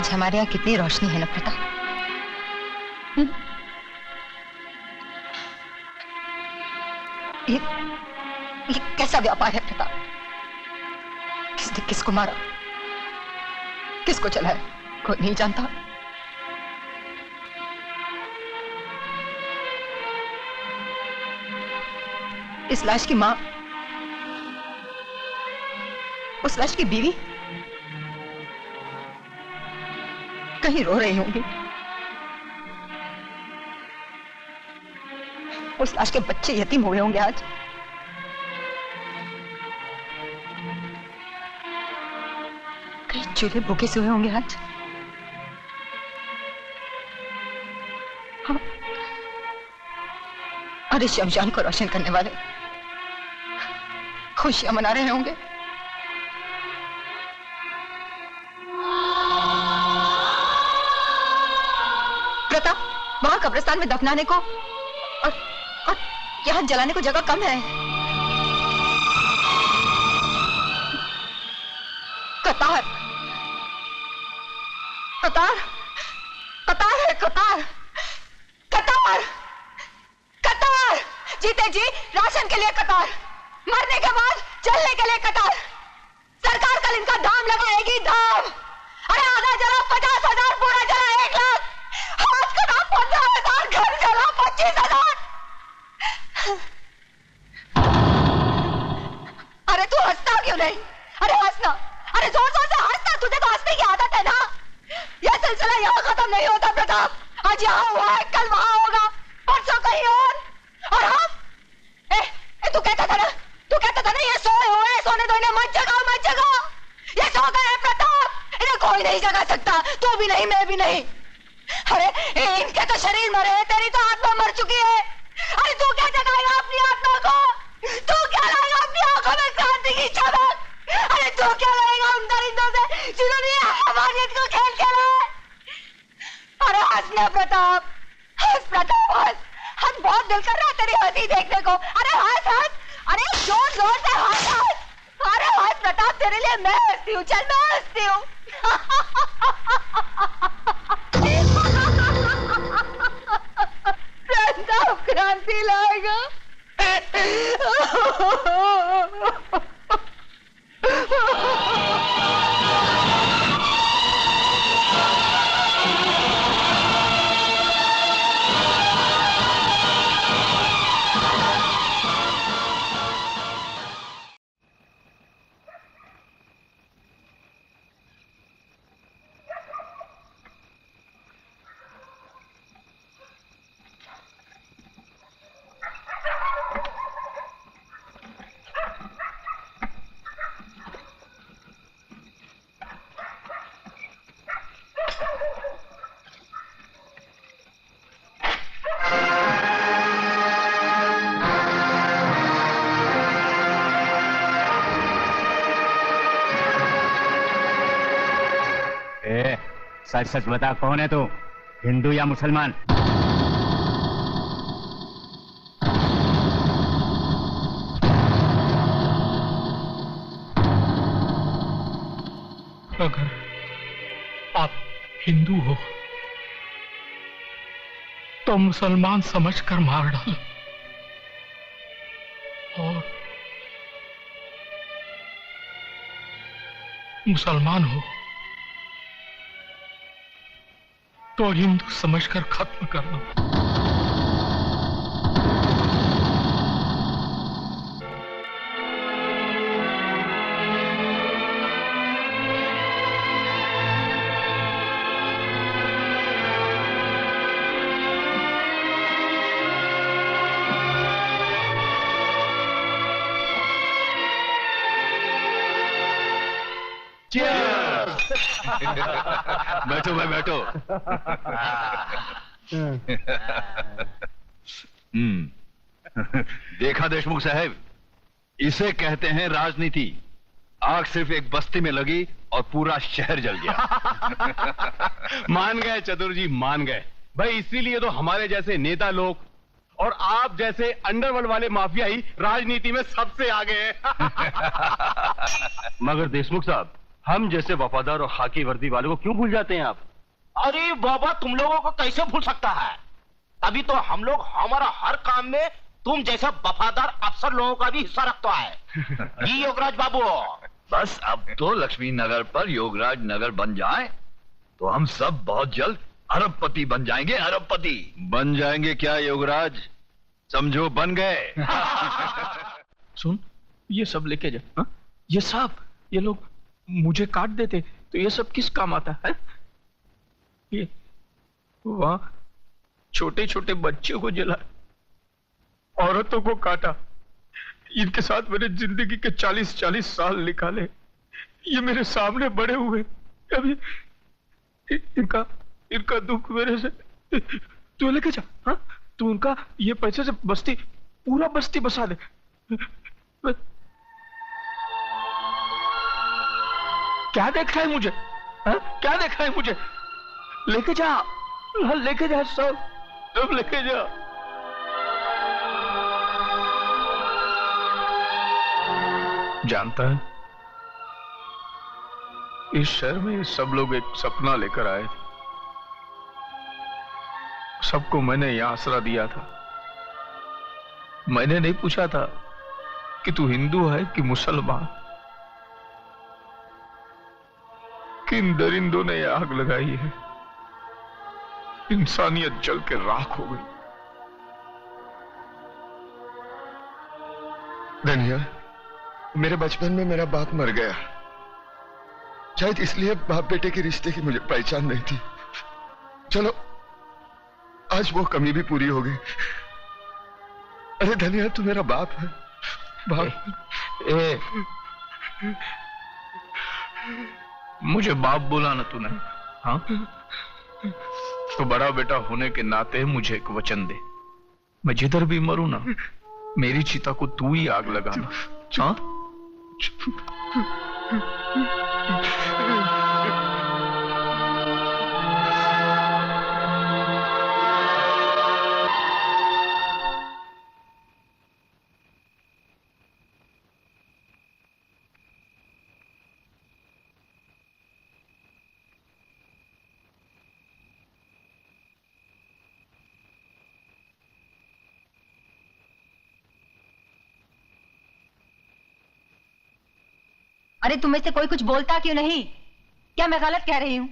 आज हमारे यहाँ कितनी रोशनी है ना प्रताप। ये कैसा व्यापार है प्रताप? किसने किसको मारा, किसको चलाया, कोई नहीं जानता। इस लाश की मां, उस लाश की बीवी कहीं रो रही होंगी। उस लाश के बच्चे यतीम हुए होंगे आज। कहीं चूल्हे भूखे सोए होंगे आज। हाँ। और इस शमशान को रोशन करने वाले खुशियां मना रहे होंगे। प्रताप, वहां कब्रिस्तान में दफनाने को और यहाँ जलाने को जगह कम है। कतार, कतार, कतार है, कतार, कतार, कतार। जीते जी राशन के लिए कतार, मरने के बाद चलने के लिए कतार। सरकार कल इनका दाम लगाएगी, दाम। अरे आधा जला 50,000, पूरा जला 1 लाख, आज का दाम 15,000, घर जला 25,000। अरे तू हंसता क्यों नहीं? अरे हंसना, अरे जोर जोर से हंसना, तुझे तो हंसने की आदत है ना। यह सिलसिला यहाँ खत्म नहीं होता प्रताप। आज यहाँ हुआ है, कल वहां होगा, परसों कहीं और हम तू कहता था ना, तू कहता था ना ये सोए हुए, सोने दो इन्हें, मत जगाओ, मत जगाओ। ये सो गए हैं प्रताप, इन्हें कोई नहीं जगा सकता, तू भी नहीं, मैं भी नहीं। अरे इनके तो शरीर मरे हैं, तेरी तो आत्मा मर चुकी है। अरे तू क्या जगाएगा अपनी आत्मा को? तू क्या लाएगा अपनी आंखों में क्रांति की चमक? अरे तू क्या लाएगा उन दरिंदों से जिन्होंने हमारियत को खेल खेला है? अरे हंसना प्रताप, हंस प्रताप, हंस। हंस, बहुत दिल कर रहा है तेरी हंसी देखने को। अरे हंस, हंस, अरे जोर जोर से हंस, हंस। अरे हंस प्रताप, तेरे लिए मैं हंसती हूँ, चल मैं हंसती हूँ। प्रताप क्रांति लाएगा। सच सच बता, कौन है तू, हिंदू या मुसलमान? अगर आप हिंदू हो तो मुसलमान समझकर मार डालो, और मुसलमान हो तो हिंदू समझकर खत्म कर दो। बैठो भाई बैठो। देखा देशमुख साहब, इसे कहते हैं राजनीति। आग सिर्फ एक बस्ती में लगी और पूरा शहर जल गया। मान गए चतुर जी, मान गए भाई। इसीलिए तो हमारे जैसे नेता लोग और आप जैसे अंडरवर्ल्ड वाले माफिया ही राजनीति में सबसे आगे हैं। मगर देशमुख साहब, हम जैसे वफादार और खाकी वर्दी वालों को क्यों भूल जाते हैं आप? अरे बाबा, तुम लोगों को कैसे भूल सकता है? तभी तो हम लोग हमारा हर काम में तुम जैसा वफादार अफसर लोगों का भी हिस्सा रखता है। जी योगराज बाबू। बस अब तो लक्ष्मी नगर पर योगराज नगर बन जाए तो हम सब बहुत जल्द अरबपति बन जाएंगे। अरबपति बन जाएंगे क्या योगराज? समझो बन गए। सुन, ये सब लेके जा। हा? ये सब, ये लोग मुझे काट देते तो ये सब किस काम आता है? ये वहां छोटे छोटे बच्चों को जला, औरतों को काटा, इनके साथ मैंने जिंदगी के 40-40 साल निकाले। ये मेरे सामने बड़े हुए, अभी इनका दुख मेरे से तू लेके जा। हाँ, तू उनका ये पैसे से बस्ती, पूरा बस्ती बसा दे। क्या देखा है मुझे? हाँ? क्या देखा है मुझे? लेके जा, लेके जा, सब लेके जा। जानता है, इस शहर में सब लोग एक सपना लेकर आए थे। सबको मैंने यहां आसरा दिया था। मैंने नहीं पूछा था कि तू हिंदू है कि मुसलमान। किन दरिंदों ने आग लगाई है, इंसानियत जल के राख हो गई। धनिया, मेरे बचपन में मेरा बाप मर गया। शायद इसलिए बाप बेटे के रिश्ते की मुझे पहचान नहीं थी। चलो, आज वो कमी भी पूरी हो गई। अरे धनिया, तू मेरा बाप है। बाप। मुझे बाप बोला ना तूने? हाँ, तो बड़ा बेटा होने के नाते मुझे एक वचन दे। मैं जिधर भी मरूं ना, मेरी चिता को तू ही आग लगाना। हाँ? अरे तुम्हें से कोई कुछ बोलता क्यों नहीं? क्या मैं गलत कह रही हूं?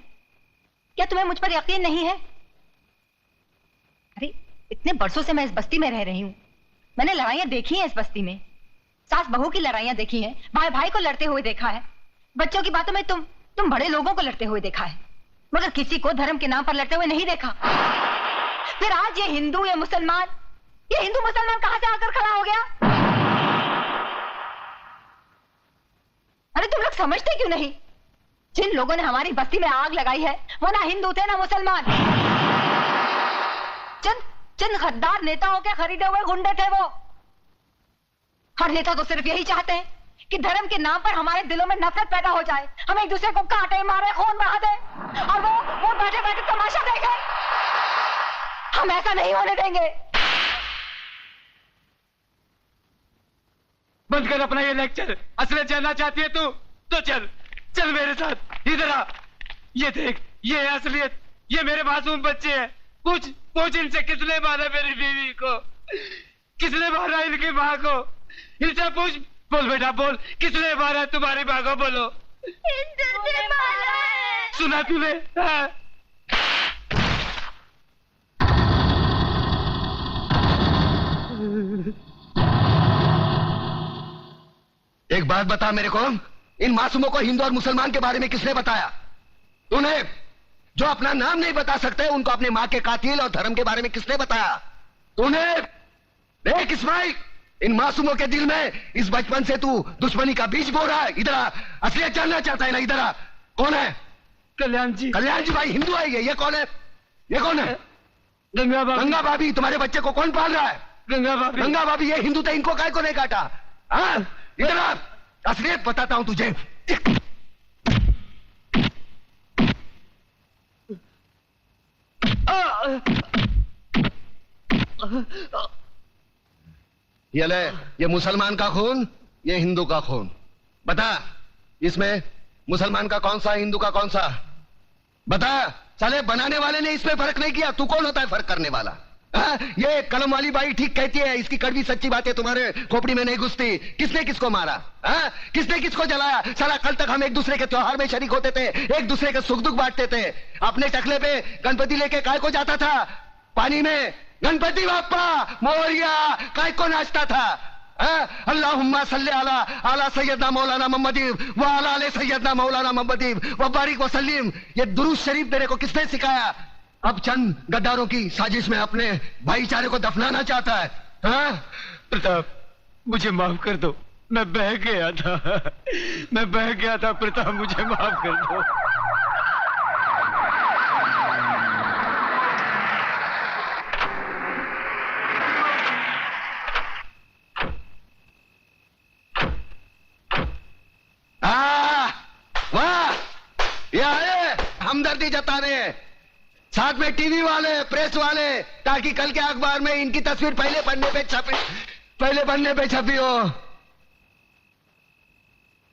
क्या तुम्हें मुझ पर यकीन नहीं है? अरे इतने बरसों से मैं इस बस्ती में रह रही हूं। मैंने लड़ाइयां देखी हैं इस बस्ती में, सास बहू की लड़ाइयां देखी हैं, भाई भाई को लड़ते हुए देखा है, बच्चों की बातों में तुम बड़े लोगों को लड़ते हुए देखा है, मगर किसी को धर्म के नाम पर लड़ते हुए नहीं देखा। फिर आज ये हिंदू या मुसलमान, ये हिंदू मुसलमान कहां से आकर खड़ा हो गया? अरे तुम लोग समझते क्यों नहीं? जिन लोगों ने हमारी बस्ती में आग लगाई है वो ना हिंदू थे ना मुसलमान। चंद गद्दार नेताओं के खरीदे हुए गुंडे थे वो। हर नेता तो सिर्फ यही चाहते हैं कि धर्म के नाम पर हमारे दिलों में नफरत पैदा हो जाए, हम एक दूसरे को काटे, मारे, खून बहा दे और वो बैठे बैठे तमाशा देखे। हम ऐसा नहीं होने देंगे। बंद कर अपना ये लेक्चर। असलियत जानना चाहती है तू तो चल मेरे साथ। इधर आ, ये देख, ये है असलियत। ये मेरे मासूम बच्चे हैं। पूछ इनसे किसने मारा मेरी बीवी को, किसने मारा इनकी माँ को। इनसे पूछ। बोल बेटा बोल, किसने मारा तुम्हारी माँ को? बोलो। हिंदू ने मारा है। सुना तूने? हाँ। एक बात बता मेरे को, इन मासूमों को हिंदू और मुसलमान के बारे में किसने बताया? तूने? जो अपना नाम नहीं बता सकते उनको अपने मां के कातिल और धर्म के बारे में किसने बताया? तूने? देख इस्माइल, इन मासूमों के दिल में इस बचपन से तू दुश्मनी का बीज बो रहा है। इधर आ, असलियत जानना चाहता है ना? इधर आ। कौन है? कल्याण जी। कल्याण जी भाई हिंदू है ये कौन है? ये कौन है? गंगा भाभी। गंगा भाभी। तुम्हारे बच्चे को कौन पाल रहा है? गंगा भाभी। गंगा भाभी ये हिंदू थे, इनको काय को नहीं काटा? हाँ, इधर आ, असलियत बताता हूं तुझे। ये ले, ये मुसलमान का खून, ये हिंदू का खून। बता, इसमें मुसलमान का कौन सा, हिंदू का कौन सा? बता। साले बनाने वाले ने इसमें फर्क नहीं किया, तू कौन होता है फर्क करने वाला? ये कलम वाली बाई ठीक कहती है, इसकी कड़वी सच्ची बातें तुम्हारे खोपड़ी में नहीं घुसती। किसने किसको मारा? किसने किसको जलाया? साला कल तक हम एक दूसरे के त्योहार में शरीक होते थे, एक दूसरे के सुख दुख बांटते थे। अपने टकले पे गणपति लेके काय को जाता था? पानी में गणपति बाप्पा मोरिया काय को नाचता था? अल्लाहुम्मा सल्ली अला अला सैयदना मौलाना मोहम्मदी व अला आले सैयदना मौलाना मोहम्मदी व बारिक व सल्लीम। ये दुरूद शरीफ मेरे को किसने सिखाया? अब चंद गद्दारों की साजिश में अपने भाईचारे को दफनाना चाहता है। प्रताप, मुझे माफ कर दो, मैं बह गया था प्रताप, मुझे माफ कर दो। वाह, ये आए हमदर्दी जताने, साथ में टीवी वाले, प्रेस वाले, ताकि कल के अखबार में इनकी तस्वीर पहले पन्ने पे छपी हो।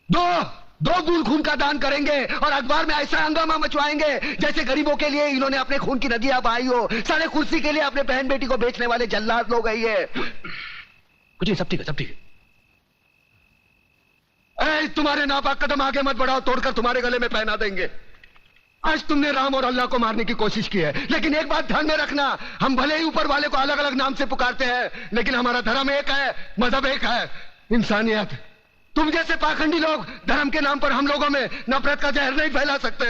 दो बूंद खून का दान करेंगे और अखबार में ऐसा हंगामा मचवाएंगे जैसे गरीबों के लिए इन्होंने अपने खून की नदियां बहाई हो। सारे कुर्सी के लिए अपने बहन बेटी को बेचने वाले जल्लाद लोग है ये। कुछ नहीं, सब ठीक है, सब ठीक है। तुम्हारे नापाक कदम आगे मत बढ़ाओ, तोड़कर तुम्हारे गले में पहना देंगे। आज तुमने राम और अल्लाह को मारने की कोशिश की है, लेकिन एक बात ध्यान में रखना, हम भले ही ऊपर वाले को अलग अलग नाम से पुकारते हैं, लेकिन हमारा धर्म एक है, मजहब एक है, इंसानियत। तुम जैसे पाखंडी लोग धर्म के नाम पर हम लोगों में नफरत का जहर नहीं फैला सकते।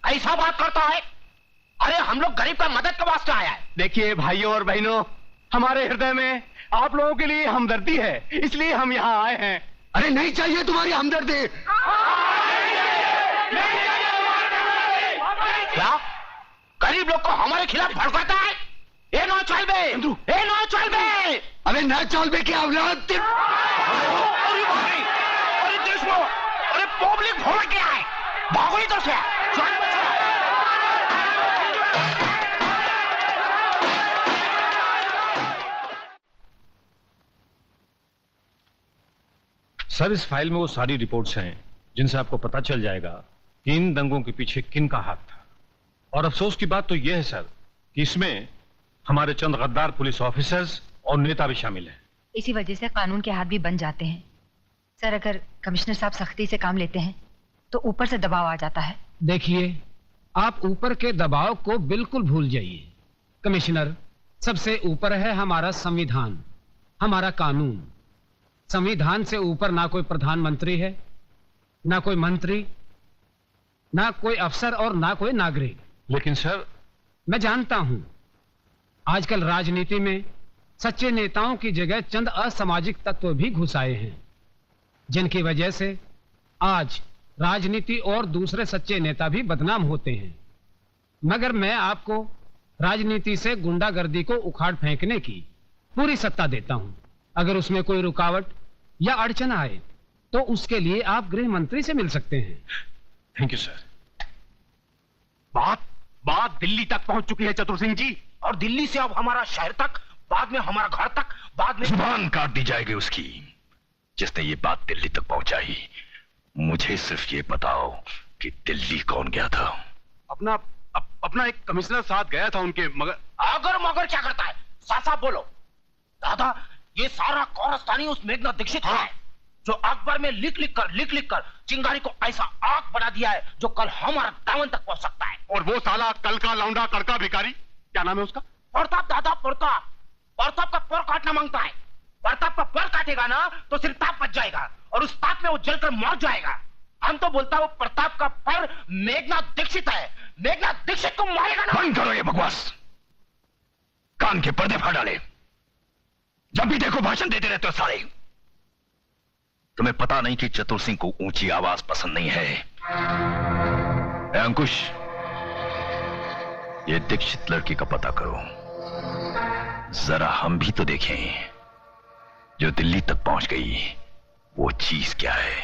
ऐसा बात करता है? अरे हम लोग गरीब का मदद के वास्ते आया है। देखिए भाइयों और बहनों, हमारे हृदय में आप लोगों के लिए हमदर्दी है, इसलिए हम यहाँ आए हैं। अरे नहीं चाहिए तुम्हारी हमदर्दी। क्या गरीब लोग को हमारे खिलाफ भड़काता है? ए नो चलबे, ए नो चलबे। अबे ना चलबे की औलाद। अरे देश में, अरे पब्लिक भोग गया है, भागो इधर से। सर, इस फाइल में वो सारी रिपोर्ट्स हैं जिनसे आपको पता चल जाएगा कि इन दंगों के पीछे किन का हाथ था। और अफसोस की बात तो यह है सर कि इसमें हमारे चंद गद्दार पुलिस ऑफिसर्स और नेता भी शामिल हैं। इसी वजह से कानून के हाथ भी बन जाते हैं। सर, अगर कमिश्नर साहब सख्ती से काम लेते हैं तो ऊपर से दबाव आ जाता है। देखिए, आप ऊपर के दबाव को बिल्कुल भूल जाइए। कमिश्नर, सबसे ऊपर है हमारा संविधान, हमारा कानून। संविधान से ऊपर ना कोई प्रधानमंत्री है, ना कोई मंत्री, ना कोई अफसर और ना कोई नागरिक। लेकिन सर, मैं जानता हूं आजकल राजनीति में सच्चे नेताओं की जगह चंद असामाजिक तत्व भी घुस आए हैं, जिनकी वजह से आज राजनीति और दूसरे सच्चे नेता भी बदनाम होते हैं। मगर मैं आपको राजनीति से गुंडागर्दी को उखाड़ फेंकने की पूरी सत्ता देता हूं। अगर उसमें कोई रुकावट या अड़चन आए तो उसके लिए आप गृह मंत्री से मिल सकते हैं। Thank you sir. बात दिल्ली तक पहुंच चुकी है चतुर सिंह जी, और दिल्ली से अब हमारा शहर तक, बाद में हमारा घर तक, बाद में जुबान काट दी जाएगी उसकी जिसने ये बात दिल्ली तक पहुंचाई। मुझे सिर्फ ये बताओ कि दिल्ली कौन गया था? अपना एक कमिश्नर साथ गया था उनके, मगर अगर मगर क्या करता है? साफ साफ बोलो। दादा, ये सारा कौरस्तानी उस मेघना दीक्षित है जो अखबार में लिख लिख कर चिंगारी को ऐसा आग बना दिया है जो कल हमारा दामन तक पहुंच सकता है। और वो साला कल का लौंडा कड़का भिखारी, क्या नाम है उसका? प्रताप। दादा, प्रताप का पर काटना मांगता है। प्रताप का पर काटेगा ना तो सिर्फ ताप बच जाएगा और उस ताप में वो जलकर मर जाएगा। हम तो बोलता वो प्रताप का पर मेघना दीक्षित है, मेघना दीक्षित को मारेगा ना। बंद करो ये बकवास, कान के पर्दे फाड़ डाले। जब भी देखो भाषण देते रहते हो सारे। तुम्हें पता नहीं कि चतुर सिंह को ऊंची आवाज पसंद नहीं है? अंकुश, ये दीक्षित लड़की का पता करो, जरा हम भी तो देखें जो दिल्ली तक पहुंच गई वो चीज क्या है।